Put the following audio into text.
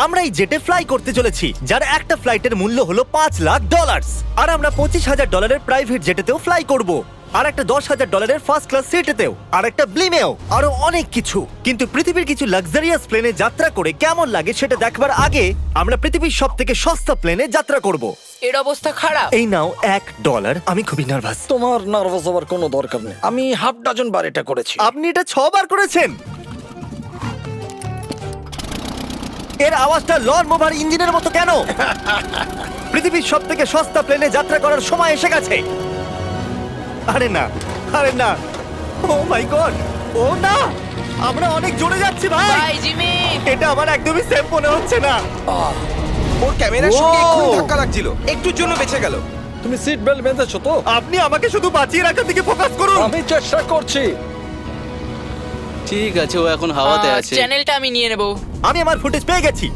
আমরা এই জেটে ফ্লাই করতে চলেছি, যার একটা ফ্লাইটের মূল্য হলো $5,00,000। আর আমরা $25,000 প্রাইভেট জেটেতেও ফ্লাই করব, আর একটা $10,000 ফার্স্ট ক্লাস সিটেতেও, আর একটা ব্লিমেও, আরো অনেক কিছু। কিন্তু পৃথিবীর কিছু লাক্সারিয়াস প্লেনে যাত্রা করে কেমন লাগে সেটা দেখবার আগে আমরা পৃথিবীর সব থেকে সস্তা প্লেনে যাত্রা করব। এর অবস্থা খারাপ। এই নাও $1। আমি খুবই নার্ভাস। তোমার নার্ভাস হওয়ার কোনো দরকার নেই, আমি হাফ ডজন বার এটা করেছি। আপনি এটা 6 বার করেছেন। এর আওয়াজটা লন মোভার ইঞ্জিনের মতো কেন? পৃথিবীর সব থেকে সস্তা প্লেনে যাত্রা করার সময় এসে গেছে। আরে না, আরে না, ও মাই গড, ও না, আমরা অনেক জোরে যাচ্ছি ভাই। Bye Jimmy. এটা আমার একদমই সেফ মনে হচ্ছে না। ওর ক্যামেরার সঙ্গে Wow! এক্ষুনি ধাক্কা লাগছিল, একটুর জন্য বেঁচে গেল। তুমি সিট বেল্ট বেঁধেছো তো? আপনি আমাকে শুধু বাঁচিয়ে রাখার দিকে ফোকাস করুন। আমি চেষ্টা করছি। ঠিক আছে, ও এখন হাওয়াতে আছে। চ্যানেলটা আমি নিয়ে নেব। আমি আমার ফুটেজ পেয়ে গেছি।